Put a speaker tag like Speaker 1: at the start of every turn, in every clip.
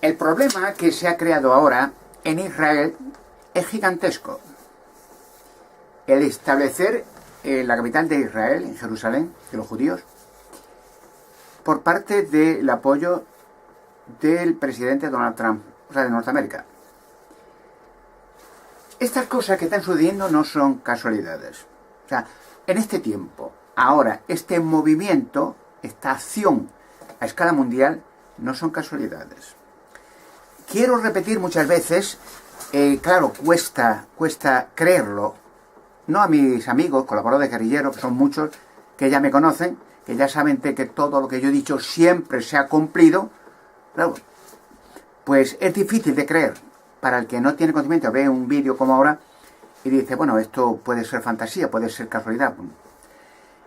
Speaker 1: El problema que se ha creado ahora en Israel es gigantesco. El establecer la capital de Israel, en Jerusalén, de los judíos, por parte del apoyo del presidente Donald Trump, o sea, de Norteamérica. Estas cosas que están sucediendo no son casualidades. O sea, en este tiempo, ahora, este movimiento, esta acción a escala mundial, no son casualidades. Quiero repetir muchas veces, claro, cuesta creerlo, no a mis amigos, colaboradores guerrilleros, que son muchos, que ya me conocen, que ya saben que todo lo que yo he dicho siempre se ha cumplido. Claro, pues es difícil de creer. Para el que no tiene conocimiento, ve un vídeo como ahora y dice, bueno, esto puede ser fantasía, puede ser casualidad.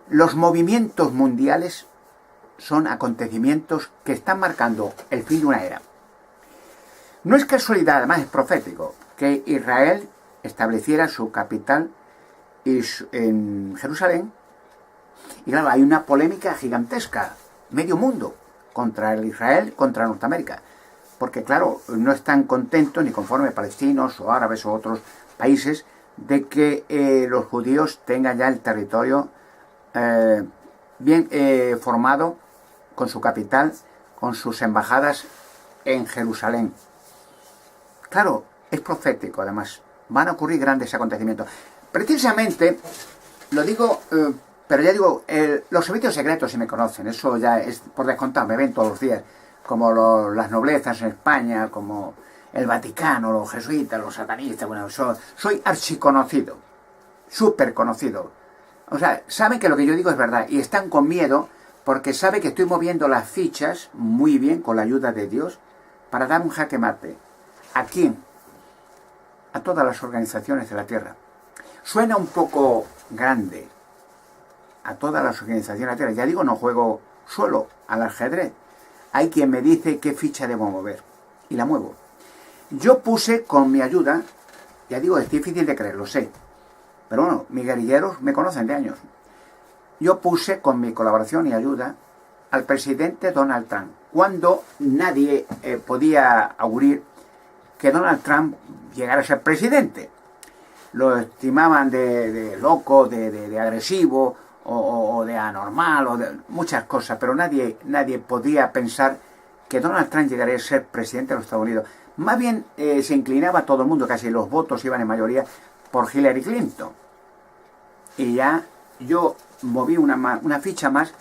Speaker 1: Los movimientos mundiales son acontecimientos que están marcando el fin de una era. No es casualidad, además es profético, que Israel estableciera su capital en Jerusalén. Y claro, hay una polémica gigantesca, medio mundo, contra el Israel, contra Norteamérica. Porque claro, no están contentos ni conformes palestinos o árabes o otros países de que los judíos tengan ya el territorio bien formado, con su capital, con sus embajadas en Jerusalén. Claro, es profético además, van a ocurrir grandes acontecimientos. Precisamente, lo digo, pero ya digo, los servicios secretos si me conocen, eso ya es por descontado, me ven todos los días, como las noblezas en España, como el Vaticano, los jesuitas, los satanistas, bueno, soy archiconocido, súper conocido. O sea, saben que lo que yo digo es verdad y están con miedo porque saben que estoy moviendo las fichas muy bien con la ayuda de Dios para dar un jaque mate. ¿A quién? A todas las organizaciones de la Tierra. Suena un poco grande. A todas las organizaciones de la Tierra. Ya digo, no juego solo al ajedrez. Hay quien me dice qué ficha debo mover. Y la muevo. Yo puse con mi ayuda, ya digo, es difícil de creer, lo sé. Pero bueno, mis guerrilleros me conocen de años. Yo puse con mi colaboración y ayuda al presidente Donald Trump. Cuando nadie podía augurir que Donald Trump llegara a ser presidente. Lo estimaban de loco, de agresivo, o de anormal, o de muchas cosas, pero nadie podía pensar que Donald Trump llegaría a ser presidente de los Estados Unidos. Más bien se inclinaba todo el mundo, casi los votos iban en mayoría por Hillary Clinton. Y ya yo moví una ficha más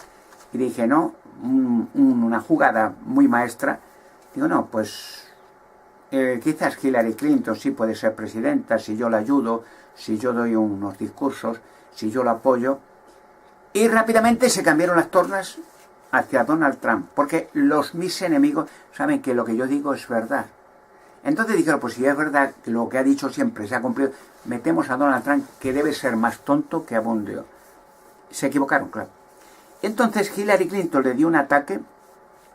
Speaker 1: y dije, no, una jugada muy maestra. Digo, no, pues quizás Hillary Clinton sí puede ser presidenta si yo la ayudo, si yo doy unos discursos, si yo la apoyo. Y rápidamente se cambiaron las tornas hacia Donald Trump, porque mis enemigos saben que lo que yo digo es verdad. Entonces dijeron, pues si es verdad que lo que ha dicho siempre se ha cumplido, metemos a Donald Trump, que debe ser más tonto que abundeo. Se equivocaron, claro. Entonces Hillary Clinton le dio un ataque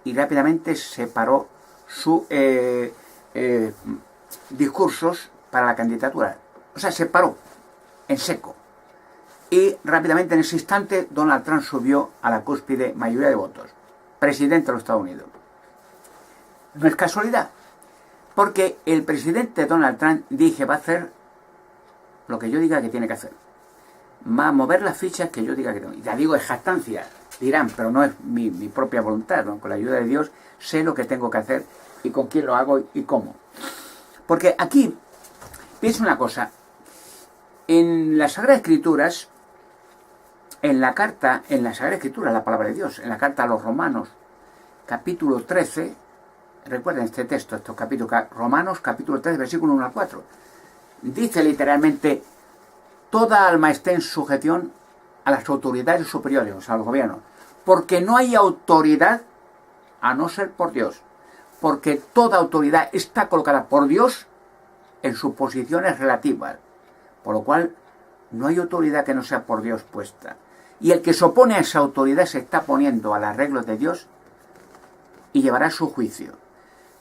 Speaker 1: y rápidamente separó sus discursos para la candidatura. O sea, se paró en seco. Y rápidamente, en ese instante, Donald Trump subió a la cúspide mayoría de votos. Presidente de los Estados Unidos. No es casualidad. Porque el presidente Donald Trump va a hacer lo que yo diga que tiene que hacer. Va a mover las fichas que yo diga que tengo. Y ya digo, es jactancia. Dirán, pero no es mi propia voluntad, ¿no? Con la ayuda de Dios sé lo que tengo que hacer y con quién lo hago y cómo. Porque aquí, piensa una cosa. En las Sagradas Escrituras, en la Sagrada Escritura, la palabra de Dios, en la carta a los Romanos, capítulo 13, recuerden este texto, estos capítulos, Romanos, capítulo 13, versículo 1 al 4, dice literalmente, toda alma esté en sujeción a las autoridades superiores, o sea, a los gobiernos, porque no hay autoridad a no ser por Dios, porque toda autoridad está colocada por Dios en sus posiciones relativas, por lo cual no hay autoridad que no sea por Dios puesta. Y el que se opone a esa autoridad se está poniendo a las reglas de Dios y llevará su juicio.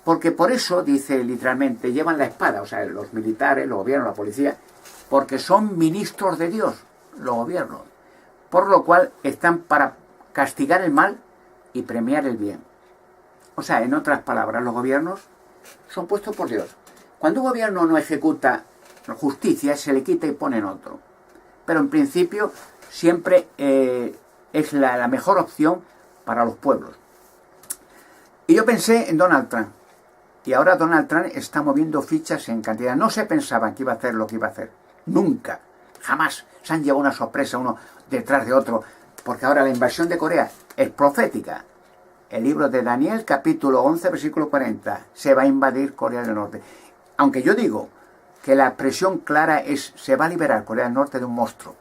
Speaker 1: Porque por eso, dice literalmente, llevan la espada, o sea, los militares, los gobiernos, la policía, porque son ministros de Dios, los gobiernos. Por lo cual están para castigar el mal y premiar el bien. O sea, en otras palabras, los gobiernos son puestos por Dios. Cuando un gobierno no ejecuta justicia, se le quita y ponen otro. Pero en principio siempre es la mejor opción para los pueblos. Y yo pensé en Donald Trump. Y ahora Donald Trump está moviendo fichas en cantidad. No se pensaba que iba a hacer lo que iba a hacer. Nunca. Jamás. Se han llevado una sorpresa uno detrás de otro. Porque ahora la invasión de Corea es profética. El libro de Daniel, capítulo 11, versículo 40. Se va a invadir Corea del Norte. Aunque yo digo que la expresión clara es: se va a liberar Corea del Norte de un monstruo.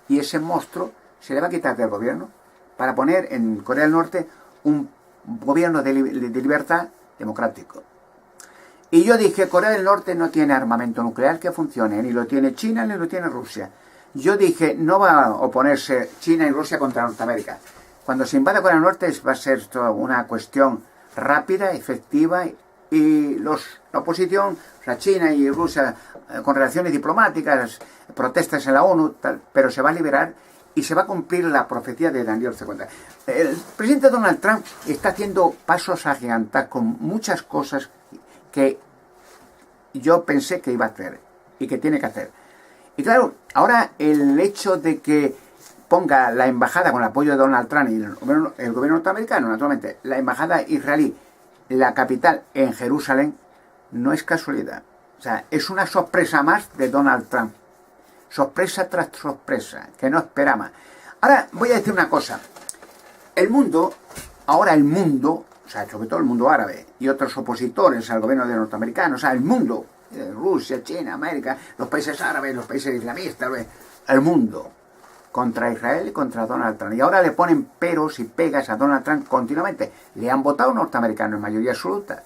Speaker 1: Y ese monstruo se le va a quitar del gobierno para poner en Corea del Norte un gobierno de libertad democrático. Y yo dije, Corea del Norte no tiene armamento nuclear que funcione, ni lo tiene China ni lo tiene Rusia. Yo dije, no va a oponerse China y Rusia contra Norteamérica. Cuando se invada Corea del Norte va a ser una cuestión rápida, efectiva, y la oposición, o sea, China y Rusia, con relaciones diplomáticas, protestas en la ONU, tal, pero se va a liberar y se va a cumplir la profecía de Daniel 50. El presidente Donald Trump está haciendo pasos agigantados con muchas cosas que yo pensé que iba a hacer y que tiene que hacer. Y claro, ahora el hecho de que ponga la embajada con el apoyo de Donald Trump y el gobierno norteamericano, naturalmente, la embajada israelí, la capital en Jerusalén, no es casualidad. O sea, es una sorpresa más de Donald Trump. Sorpresa tras sorpresa, que no esperaba. Ahora voy a decir una cosa. El mundo, o sea, sobre todo el mundo árabe y otros opositores al gobierno de norteamericano, o sea, el mundo, Rusia, China, América, los países árabes, los países islamistas, el mundo, contra Israel y contra Donald Trump. Y ahora le ponen peros y pegas a Donald Trump continuamente. Le han votado norteamericanos en mayoría absoluta.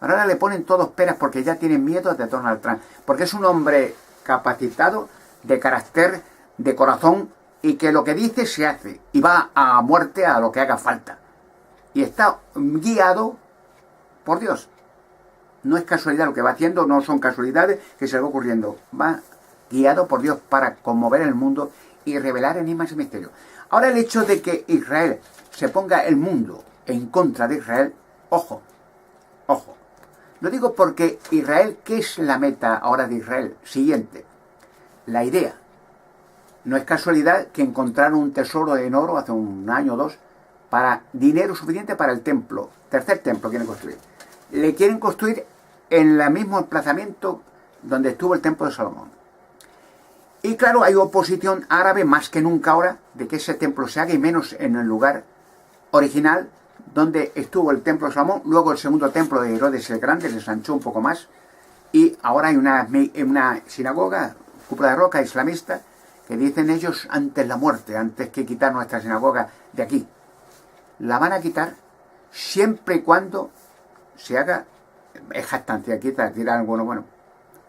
Speaker 1: Ahora le ponen todos peras porque ya tienen miedo de Donald Trump. Porque es un hombre capacitado, de carácter, de corazón, y que lo que dice se hace. Y va a muerte a lo que haga falta. Y está guiado por Dios. No es casualidad lo que va haciendo, no son casualidades que se le va ocurriendo. Va guiado por Dios para conmover el mundo y revelar enigmas y misterios. Ahora el hecho de que Israel se ponga el mundo en contra de Israel, ojo, ojo. Lo digo porque Israel, ¿qué es la meta ahora de Israel? Siguiente, la idea. No es casualidad que encontraron un tesoro en oro hace un año o dos para dinero suficiente para el templo. Tercer templo quieren construir. Le quieren construir en el mismo emplazamiento donde estuvo el templo de Salomón. Y claro, hay oposición árabe más que nunca ahora de que ese templo se haga, y menos en el lugar original donde estuvo el templo de Salomón. Luego el segundo templo de Herodes el Grande se ensanchó un poco más. Y ahora hay una sinagoga, cúpula de roca islamista, que dicen ellos antes la muerte, antes que quitar nuestra sinagoga de aquí. La van a quitar siempre y cuando se haga, es jactancia, quitar alguno, bueno,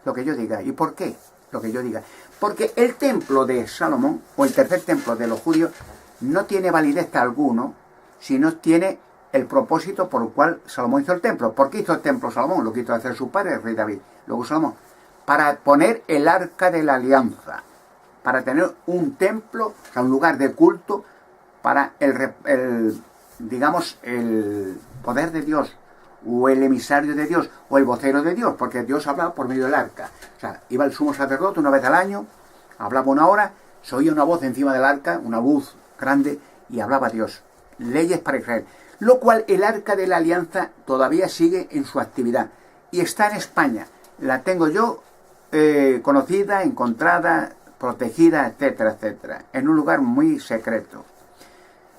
Speaker 1: lo que yo diga. ¿Y por qué? Lo que yo diga. Porque el templo de Salomón, o el tercer templo de los judíos, no tiene validez alguno si no tiene el propósito por el cual Salomón hizo el templo. ¿Por qué hizo el templo Salomón? Lo quiso hacer su padre, el rey David. Luego Salomón. Para poner el arca de la alianza. Para tener un templo, o sea, un lugar de culto para digamos, el poder de Dios, o el emisario de Dios, o el vocero de Dios, porque Dios hablaba por medio del arca. O sea, iba el sumo sacerdote una vez al año, hablaba una hora, se oía una voz encima del arca, una luz grande, y hablaba Dios. Leyes para Israel. Lo cual el arca de la alianza todavía sigue en su actividad. Y está en España. La tengo yo conocida, encontrada, protegida, etcétera, etcétera. En un lugar muy secreto.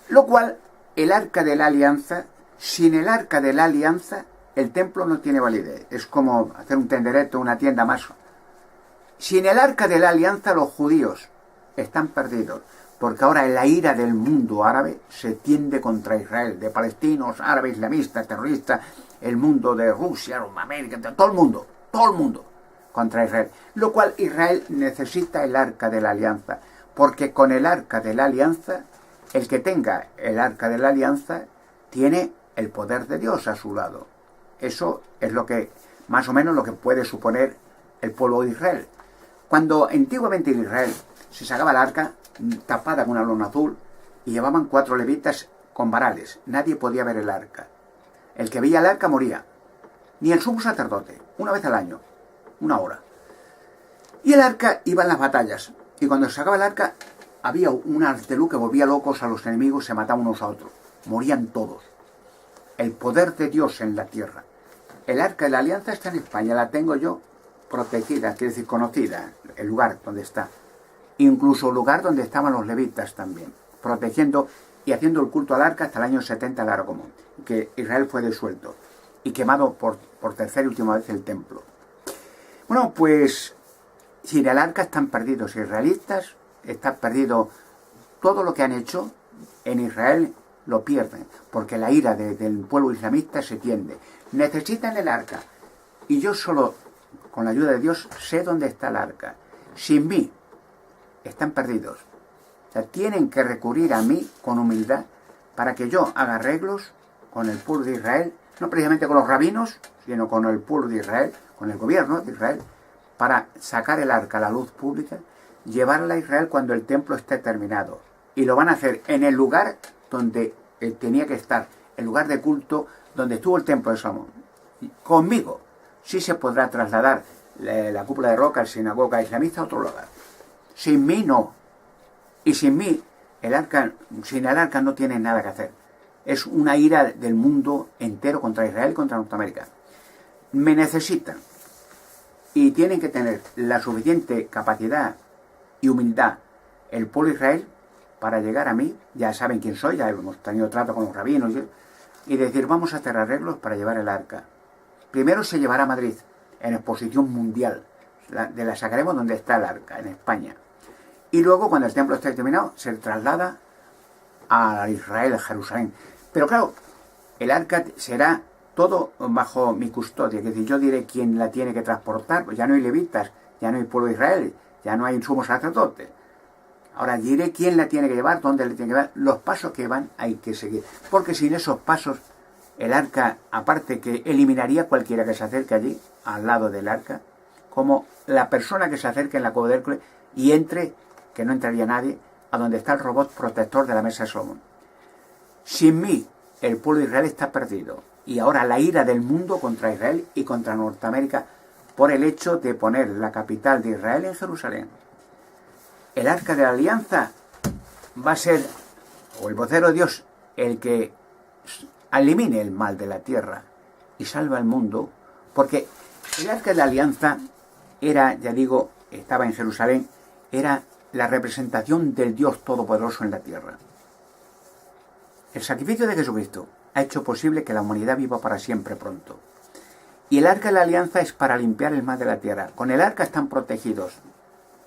Speaker 1: Lo cual, el arca de la alianza, sin el arca de la alianza, el templo no tiene validez. Es como hacer un tendereto, una tienda más. Sin el arca de la alianza, los judíos están perdidos. Porque ahora la ira del mundo árabe se tiende contra Israel. De palestinos, árabes, islamistas, terroristas, el mundo de Rusia, América, todo el mundo contra Israel. Lo cual Israel necesita el arca de la alianza. Porque con el arca de la alianza, el que tenga el arca de la alianza tiene el poder de Dios a su lado. Eso es lo que, más o menos, lo que puede suponer el pueblo de Israel. Cuando antiguamente en Israel se sacaba el arca tapada con una lona azul y llevaban 4 levitas con varales, nadie podía ver el arca. El que veía el arca moría. ni el sumo sacerdote, una vez al año, una hora. Y el arca iba en las batallas, y cuando se sacaba el arca, había un artelú que volvía locos a los enemigos, se mataban unos a otros, morían todos. El poder de Dios en la tierra. El arca de la alianza está en España, la tengo yo protegida, quiere decir conocida, el lugar donde está. Incluso el lugar donde estaban los levitas también, protegiendo y haciendo el culto al arca hasta el año 70 del Ara Común, que Israel fue disuelto y quemado por tercera y última vez el templo. Bueno, pues sin el arca están perdidos israelitas, está perdido todo lo que han hecho en Israel, lo pierden, porque la ira del pueblo islamista se tiende. Necesitan el arca, y yo solo, con la ayuda de Dios, sé dónde está el arca. Sin mí, están perdidos. O sea, tienen que recurrir a mí con humildad para que yo haga arreglos con el pueblo de Israel, no precisamente con los rabinos, sino con el pueblo de Israel, con el gobierno de Israel, para sacar el arca a la luz pública, llevarla a Israel cuando el templo esté terminado. Y lo van a hacer en el lugar donde tenía que estar, el lugar de culto donde estuvo el templo de Salomón. Conmigo sí se podrá trasladar la cúpula de roca, la sinagoga islamista a otro lugar. Sin mí no. Y sin mí, sin el arca no tienen nada que hacer. Es una ira del mundo entero contra Israel y contra Norteamérica. Me necesitan. Y tienen que tener la suficiente capacidad y humildad el pueblo de Israel para llegar a mí. Ya saben quién soy, ya hemos tenido trato con los rabinos, y decir, vamos a hacer arreglos para llevar el arca. Primero se llevará a Madrid, en exposición mundial. La sacaremos donde está el arca, en España. Y luego, cuando el templo esté terminado, se traslada a Israel, a Jerusalén. Pero claro, el arca será todo bajo mi custodia. Es decir, yo diré quién la tiene que transportar. Pues ya no hay levitas, ya no hay pueblo de Israel, ya no hay sumo sacerdote. Ahora diré quién la tiene que llevar, dónde la tiene que llevar, los pasos que van hay que seguir. Porque sin esos pasos, el arca, aparte que eliminaría cualquiera que se acerque allí, al lado del arca, como la persona que se acerque en la cueva de Hércules y entre, que no entraría nadie, a donde está el robot protector de la mesa de Salomón. Sin mí, el pueblo de Israel está perdido. Y ahora la ira del mundo contra Israel y contra Norteamérica por el hecho de poner la capital de Israel en Jerusalén. El arca de la alianza va a ser, o el vocero de Dios, el que elimine el mal de la tierra y salva al mundo, porque el arca de la alianza era, ya digo, estaba en Jerusalén, era la representación del Dios Todopoderoso en la tierra. El sacrificio de Jesucristo ha hecho posible que la humanidad viva para siempre pronto. Y el arca de la alianza es para limpiar el mal de la tierra. Con el arca están protegidos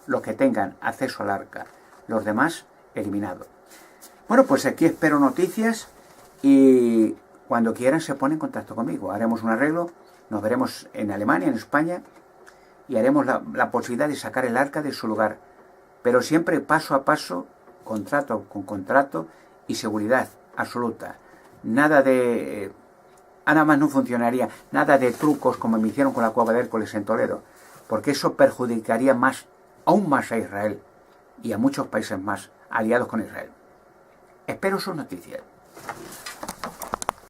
Speaker 1: los que tengan acceso al arca, los demás eliminados. Bueno, pues aquí espero noticias y cuando quieran se ponen en contacto conmigo. Haremos un arreglo, nos veremos en Alemania, en España, y haremos la posibilidad de sacar el arca de su lugar. Pero siempre paso a paso, contrato con contrato y seguridad absoluta. Nada más no funcionaría, nada de trucos como me hicieron con la cueva de Hércules en Toledo, porque eso perjudicaría aún más a Israel y a muchos países más aliados con Israel. Espero sus noticias.